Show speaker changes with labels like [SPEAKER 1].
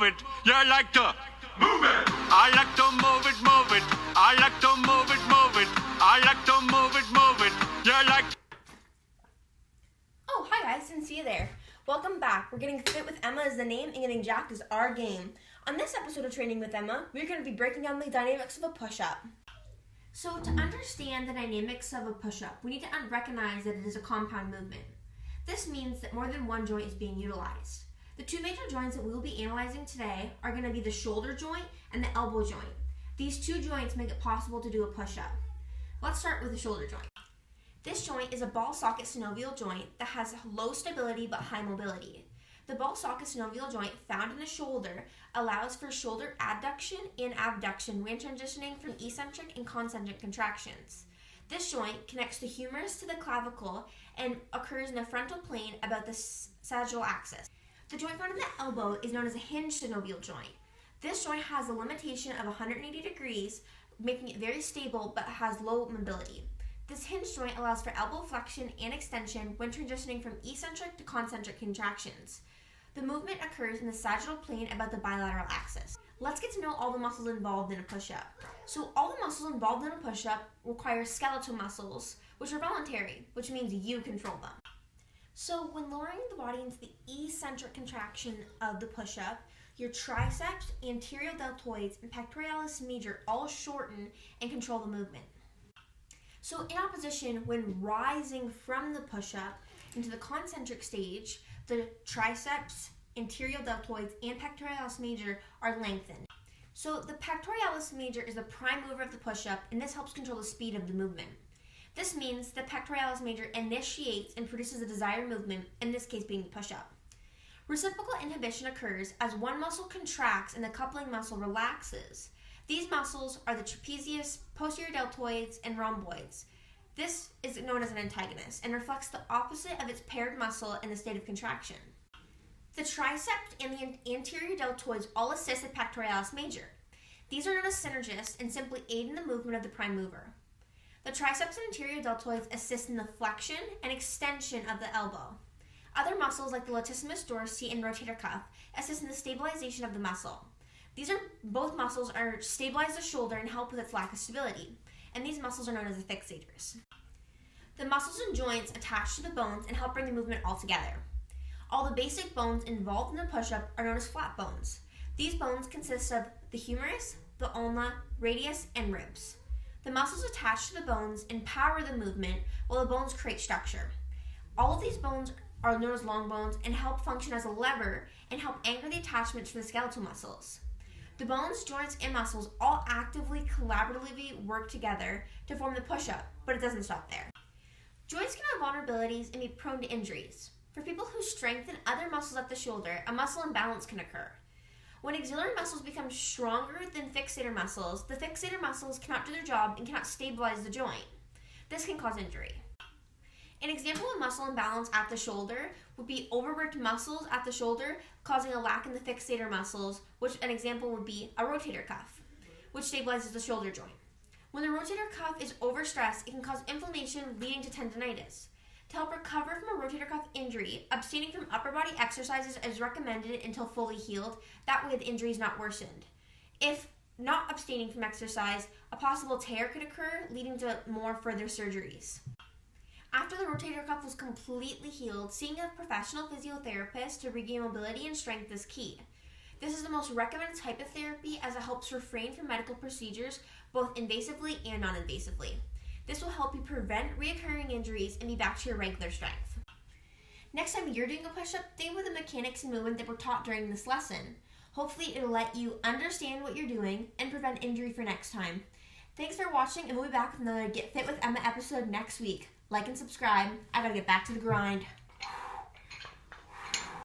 [SPEAKER 1] it. You like to move it. I like to move it, move it. I like to move it, move it. I like to move it, move it. You like.
[SPEAKER 2] Oh, hi guys, didn't see you there. Welcome back. We're getting fit with Emma is the name and getting jacked is our game. On this episode of Training with Emma, we're going to be breaking down the dynamics of a push-up. So to understand the dynamics of a push-up, we need to recognize that it is a compound movement. This means that more than one joint is being utilized. The two major joints that we will be analyzing today are going to be the shoulder joint and the elbow joint. These two joints make it possible to do a push-up. Let's start with the shoulder joint. This joint is a ball socket synovial joint that has low stability but high mobility. The ball socket synovial joint found in the shoulder allows for shoulder adduction and abduction when transitioning from eccentric and concentric contractions. This joint connects the humerus to the clavicle and occurs in the frontal plane about the sagittal axis. The joint found in the elbow is known as a hinge synovial joint. This joint has a limitation of 180 degrees, making it very stable but has low mobility. This hinge joint allows for elbow flexion and extension when transitioning from eccentric to concentric contractions. The movement occurs in the sagittal plane about the bilateral axis. Let's get to know all the muscles involved in a push-up. So all the muscles involved in a push-up require skeletal muscles, which are voluntary, which means you control them. So when lowering the body into the eccentric contraction of the push-up, your triceps, anterior deltoids, and pectoralis major all shorten and control the movement. So in opposition, when rising from the push-up into the concentric stage, the triceps, anterior deltoids, and pectoralis major are lengthened. So the pectoralis major is the prime mover of the push-up, and this helps control the speed of the movement. This means the pectoralis major initiates and produces the desired movement, in this case being the push-up. Reciprocal inhibition occurs as one muscle contracts and the coupling muscle relaxes. These muscles are the trapezius, posterior deltoids, and rhomboids. This is known as an antagonist and reflects the opposite of its paired muscle in the state of contraction. The triceps and the anterior deltoids all assist the pectoralis major. These are known as synergists and simply aid in the movement of the prime mover. The triceps and anterior deltoids assist in the flexion and extension of the elbow. Other muscles like the latissimus dorsi and rotator cuff assist in the stabilization of the muscle. Both muscles are stabilize the shoulder and help with its lack of stability, and these muscles are known as the fixators. The muscles and joints attach to the bones and help bring the movement all together. All the basic bones involved in the push-up are known as flat bones. These bones consist of the humerus, the ulna, radius, and ribs. The muscles attached to the bones empower the movement while the bones create structure. All of these bones are known as long bones and help function as a lever and help anchor the attachments for the skeletal muscles. The bones, joints, and muscles all actively, collaboratively work together to form the push-up, but it doesn't stop there. Joints can have vulnerabilities and be prone to injuries. For people who strengthen other muscles at the shoulder, a muscle imbalance can occur. When auxiliary muscles become stronger than fixator muscles, the fixator muscles cannot do their job and cannot stabilize the joint. This can cause injury. An example of muscle imbalance at the shoulder would be overworked muscles at the shoulder causing a lack in the fixator muscles, which an example would be a rotator cuff, which stabilizes the shoulder joint. When the rotator cuff is overstressed, it can cause inflammation leading to tendinitis. To help recover from a rotator cuff injury, abstaining from upper body exercises is recommended until fully healed. That way the injury is not worsened. If not abstaining from exercise, a possible tear could occur, leading to more further surgeries. After the rotator cuff was completely healed, seeing a professional physiotherapist to regain mobility and strength is key. This is the most recommended type of therapy as it helps refrain from medical procedures both invasively and non-invasively. This will help you prevent recurring injuries and be back to your regular strength. Next time you're doing a push-up, think with the mechanics and movement that were taught during this lesson. Hopefully it'll let you understand what you're doing and prevent injury for next time. Thanks for watching, and we'll be back with another Get Fit with Emma episode next week. Like and subscribe. I gotta get back to the grind.